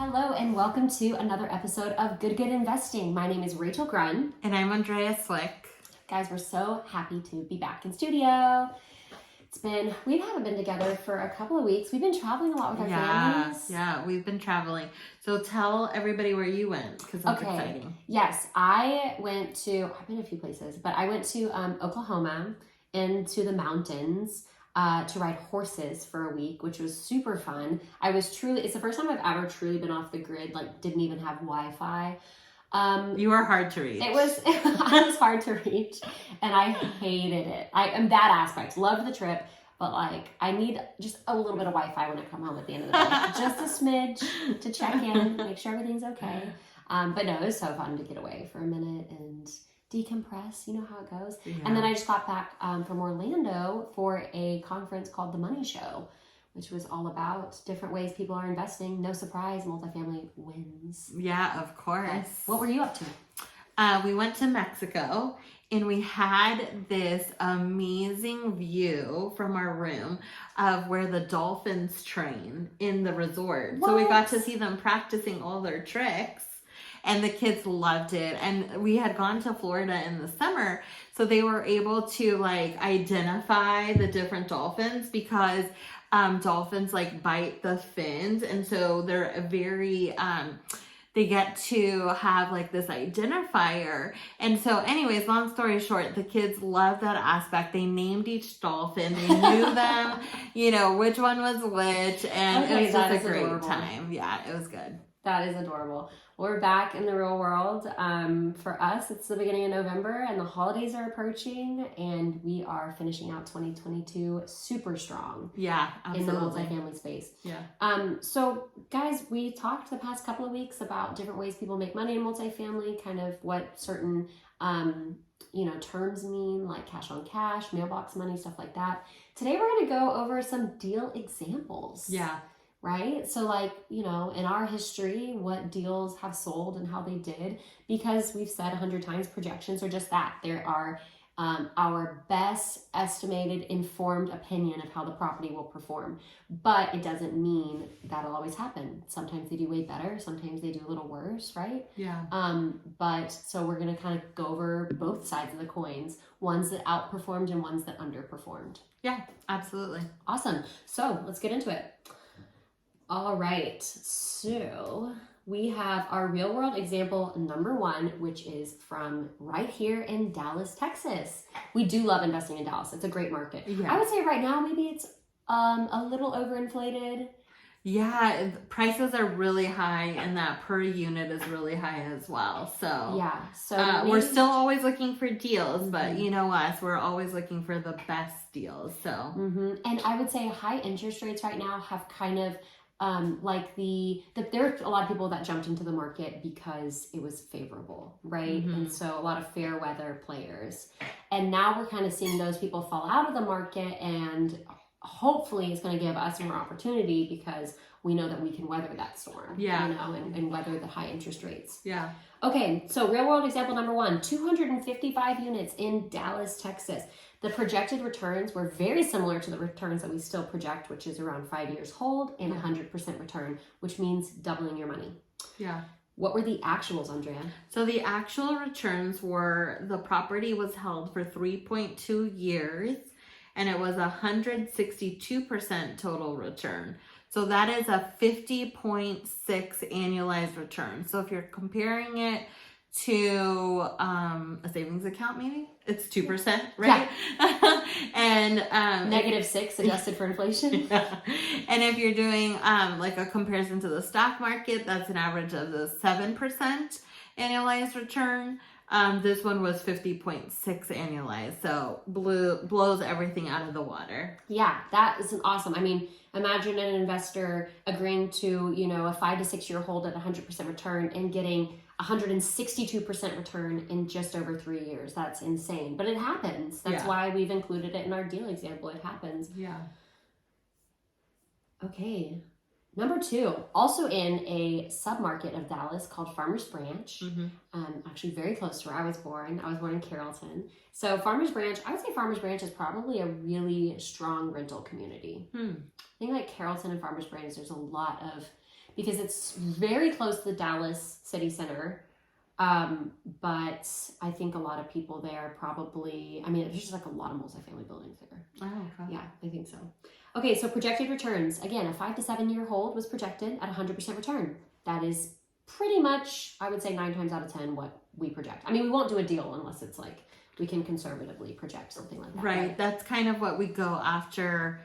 Hello and welcome to another episode of GoodGood Investing. My name is Rachel Grunn. And I'm Andrea Cwik. Guys, we're so happy to be back in studio. We haven't been together for a couple of weeks. We've been traveling a lot with our families. Yeah, we've been traveling. So tell everybody where you went, because that's exciting. Yes, I've been a few places, but I went to Oklahoma into the mountains to ride horses for a week, which was super fun. It's the first time I've ever truly been off the grid, like didn't even have Wi-Fi. You were hard to reach. I was hard to reach and I hated it. In that aspect, loved the trip, but like I need just a little bit of Wi-Fi when I come home at the end of the day. Just a smidge to check in, make sure everything's okay. But no, it was so fun to get away for a minute and decompress, you know how it goes. Yeah. And then I just got back from Orlando for a conference called The Money Show, which was all about different ways people are investing. No surprise, multifamily wins. Yeah, of course. Yes. What were you up to? We went to Mexico and we had this amazing view from our room of where the Dolphins train in the resort. What? So we got to see them practicing all their tricks. And the kids loved it. And we had gone to Florida in the summer, so they were able to like identify the different dolphins because dolphins like bite the fins. And so they're very, they get to have like this identifier. And so anyways, long story short, the kids loved that aspect. They named each dolphin. They knew them, which one was which. And it was just a great time. Yeah, it was good. That is adorable. We're back in the real world. For us, it's the beginning of November and the holidays are approaching and we are finishing out 2022 super strong. Yeah, absolutely. In the multifamily space. Yeah. So guys, we talked the past couple of weeks about different ways people make money in multifamily, kind of what certain, terms mean, like cash on cash, mailbox money, stuff like that. Today, we're going to go over some deal examples. Yeah. Right? So in our history, what deals have sold and how they did, because we've said 100 times projections are just that. There are our best estimated informed opinion of how the property will perform. But it doesn't mean that'll always happen. Sometimes they do way better. Sometimes they do a little worse, right? Yeah. But so we're going to kind of go over both sides of the coins, ones that outperformed and ones that underperformed. Yeah, absolutely. Awesome. So let's get into it. All right, so we have our real world example number 1, which is from right here in Dallas, Texas. We do love investing in Dallas. It's a great market. Yeah. I would say right now, maybe it's a little overinflated. Yeah, prices are really high and that per unit is really high as well. So yeah, so we're still always looking for deals, but you know us, we're always looking for the best deals. So and I would say high interest rates right now have kind of there are a lot of people that jumped into the market because it was favorable, right? And so a lot of fair weather players. And now we're kind of seeing those people fall out of the market, and hopefully it's going to give us more opportunity because we know that we can weather that storm, and weather the high interest rates. Yeah. Okay, so real world example number 1, 255 units in Dallas, Texas. The projected returns were very similar to the returns that we still project, which is around 5 years hold and 100% return, which means doubling your money. Yeah. What were the actuals, Andrea? So the actual returns were the property was held for 3.2 years and it was 162% total return. So that is a 50.6 annualized return. So if you're comparing it to a savings account, maybe it's 2%, right? Yeah. And -6 adjusted for inflation. Yeah. And if you're doing like a comparison to the stock market, that's an average of the 7% annualized return. This one was 50.6 annualized, so blows everything out of the water. Yeah, that is awesome. I mean, imagine an investor agreeing to, a 5 to 6 year hold at 100% return and getting 162% return in just over 3 years. That's insane, but it happens. That's why we've included it in our deal example. It happens. Yeah. Okay. Number 2, also in a submarket of Dallas called Farmers Branch, actually very close to where I was born. I was born in Carrollton. So Farmers Branch, I would say Farmers Branch is probably a really strong rental community. I think like Carrollton and Farmers Branch, there's a lot of because it's very close to the Dallas city center. But I think a lot of people there probably, I mean, there's just like a lot of multifamily buildings there. Oh, okay. Yeah, I think so. Okay, so projected returns. Again, a 5 to 7 year hold was projected at 100% return. That is pretty much, I would say 9 times out of 10 what we project. I mean, we won't do a deal unless it's like we can conservatively project something like that. Right. That's kind of what we go after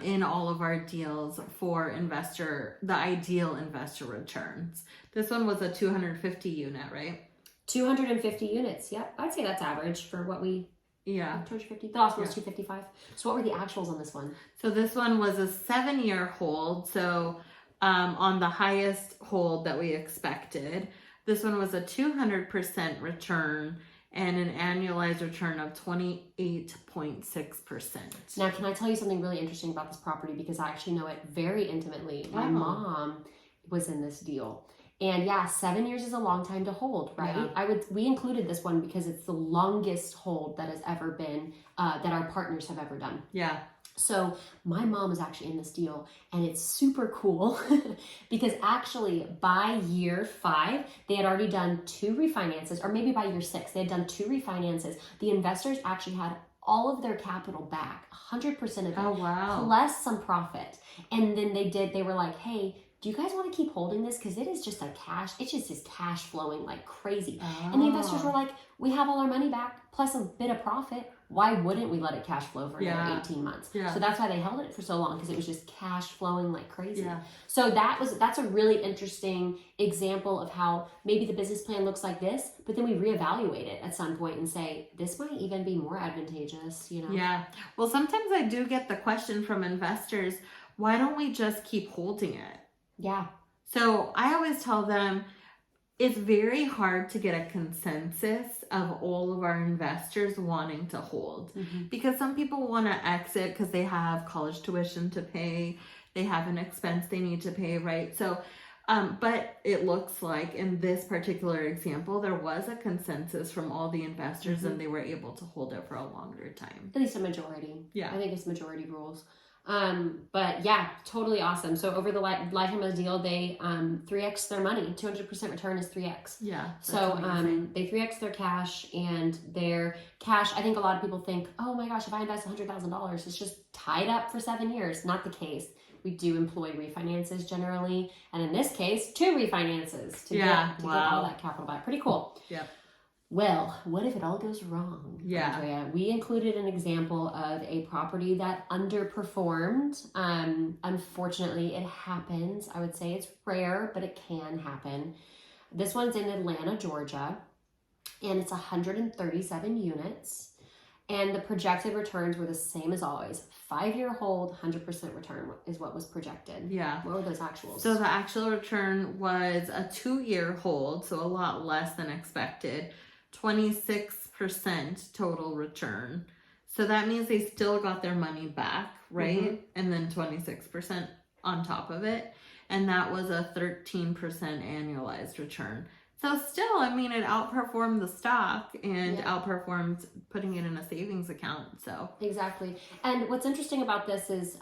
in all of our deals for the ideal investor returns. This one was a 250 unit, right? 250 units. Yep. I'd say that's average for what we, 250. The last one was 255. So what were the actuals on this one? So this one was a 7-year hold. So on the highest hold that we expected, this one was a 200% return and an annualized return of 28.6%. Now, can I tell you something really interesting about this property, because I actually know it very intimately. My mom was in this deal. And yeah, 7 years is a long time to hold, right? Yeah. We included this one because it's the longest hold that has ever been, that our partners have ever done. Yeah. So my mom was actually in this deal, and it's super cool because actually by year 5, they had already done 2 refinances, or maybe by year 6, they had done 2 refinances. The investors actually had all of their capital back, 100% of it, plus some profit. And then they were like, hey, do you guys want to keep holding this? Because it is just it's just cash flowing like crazy. Oh. And the investors were like, we have all our money back plus a bit of profit. Why wouldn't we let it cash flow for another 18 months? Yeah. So that's why they held it for so long, because it was just cash flowing like crazy. Yeah. So that's a really interesting example of how maybe the business plan looks like this, but then we reevaluate it at some point and say, this might even be more advantageous, you know? Yeah. Well, sometimes I do get the question from investors, why don't we just keep holding it? Yeah. So I always tell them it's very hard to get a consensus of all of our investors wanting to hold, because some people want to exit because they have college tuition to pay, they have an expense they need to pay, right? So, but it looks like in this particular example, there was a consensus from all the investors and they were able to hold it for a longer time. At least a majority. Yeah. I think it's majority rules. But yeah, totally awesome. So over the lifetime of the deal, they 3x their money. 200% return is 3x. Yeah. So they 3x their cash, and their cash, I think a lot of people think, oh my gosh, if I invest $100,000, it's just tied up for 7 years. Not the case. We do employ refinances generally, and in this case, 2 refinances to get all that capital back. Pretty cool. Yep. Well, what if it all goes wrong, Andrea? We included an example of a property that underperformed. Unfortunately, it happens. I would say it's rare, but it can happen. This one's in Atlanta, Georgia, and it's 137 units. And the projected returns were the same as always. 5-year hold, 100% return is what was projected. Yeah. What were those actuals? So the actual return was a 2-year hold, so a lot less than expected. 26% total return. So that means they still got their money back, right? And then 26% on top of it. And that was a 13% annualized return. So still, I mean, it outperformed the stock and outperformed putting it in a savings account. So exactly. And what's interesting about this is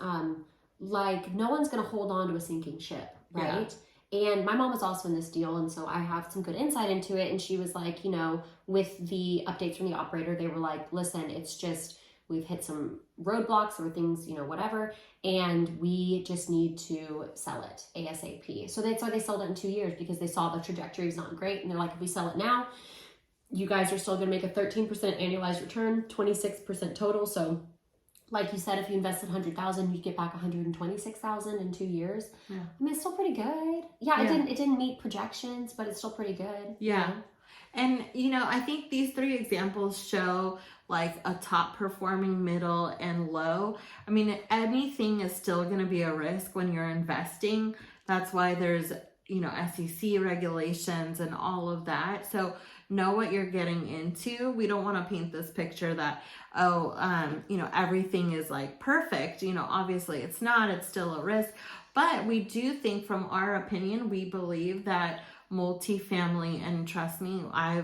like no one's going to hold on to a sinking ship, right? Yeah. And my mom was also in this deal, and so I have some good insight into it. And she was like, you know, with the updates from the operator, they were like, listen, it's just, we've hit some roadblocks or things, you know, whatever, and we just need to sell it ASAP. So that's why they sold it in 2 years, because they saw the trajectory is not great. And they're like, if we sell it now, you guys are still going to make a 13% annualized return, 26% total. So like you said, if you invested $100,000, you'd get back $126,000 in 2 years. Yeah. I mean, it's still pretty good. Yeah, it didn't meet projections, but it's still pretty good. Yeah. You know? And, you know, I think these 3 examples show like a top performing, middle, and low. I mean, anything is still going to be a risk when you're investing. That's why there's, you know, SEC regulations and all of that. So know what you're getting into. We don't want to paint this picture that, you know, everything is like perfect. You know, obviously it's not, it's still a risk. But we do think, from our opinion, we believe that multifamily, and trust me, I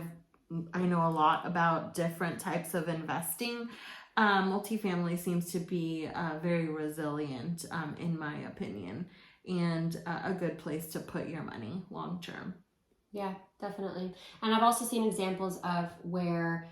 know a lot about different types of investing. Multifamily seems to be very resilient, in my opinion. and a good place to put your money long term. Yeah, definitely. And I've also seen examples of where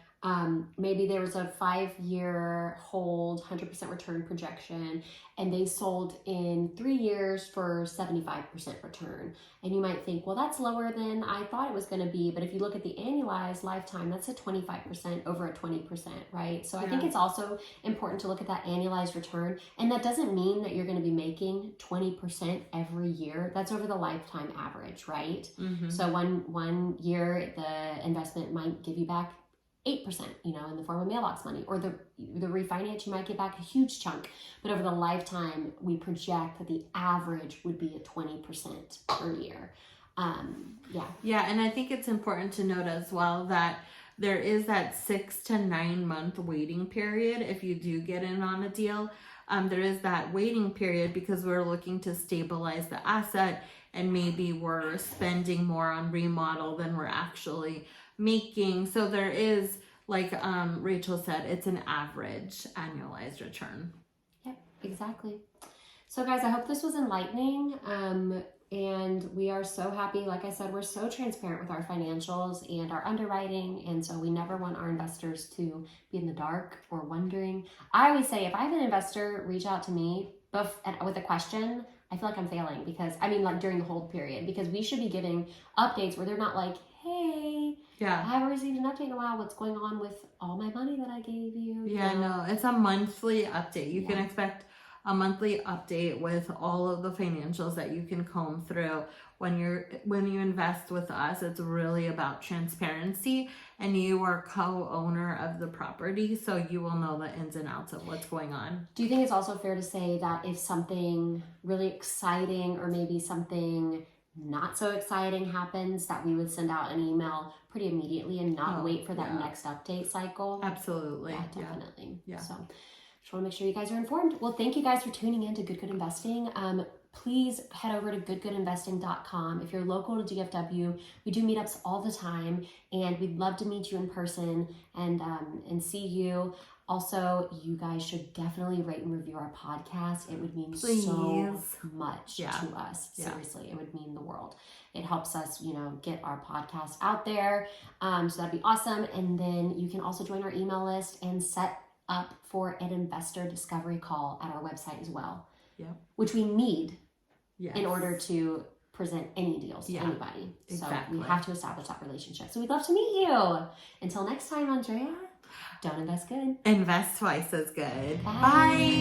maybe there was a 5-year hold, 100% return projection, and they sold in 3 years for 75% return. And you might think, well, that's lower than I thought it was going to be. But if you look at the annualized lifetime, that's a 25% over a 20%, right? So I think it's also important to look at that annualized return. And that doesn't mean that you're going to be making 20% every year. That's over the lifetime average, right? Mm-hmm. So one year, the investment might give you back 8%, in the form of mailbox money, or the refinance, you might get back a huge chunk. But over the lifetime, we project that the average would be a 20% per year. Yeah, and I think it's important to note as well that there is that 6 to 9 month waiting period if you do get in on a deal. There is that waiting period because we're looking to stabilize the asset, and maybe we're spending more on remodel than we're actually making. So there is, like Rachel said, it's an average annualized return. Yep, exactly. So guys, I hope this was enlightening. And we are so happy. Like I said, we're so transparent with our financials and our underwriting. And so we never want our investors to be in the dark or wondering. I always say, if I have an investor reach out to me with a question, I feel like I'm failing because, like during the hold period, because we should be giving updates where they're not like, hey, I haven't received an update in a while. What's going on with all my money that I gave you? Yeah, no, it's a monthly update. You can expect a monthly update with all of the financials that you can comb through. When you invest with us, it's really about transparency, and you are co-owner of the property, so you will know the ins and outs of what's going on. Do you think it's also fair to say that if something really exciting or maybe something not so exciting happens, that we would send out an email pretty immediately and not wait for that next update cycle? Absolutely. Yeah, definitely. Yeah. So just want to make sure you guys are informed. Well, thank you guys for tuning in to GoodGood Investing. Please head over to goodgoodinvesting.com. If you're local to DFW, we do meetups all the time, and we'd love to meet you in person and see you. Also, you guys should definitely rate and review our podcast. It would mean so much to us. Seriously, it would mean the world. It helps us, get our podcast out there. So that'd be awesome. And then you can also join our email list and set up for an investor discovery call at our website as well. Yeah. Which we need in order to present any deals to anybody. Exactly. So we have to establish that relationship. So we'd love to meet you. Until next time, Andrea, don't invest good. Invest twice as good. Bye. Bye.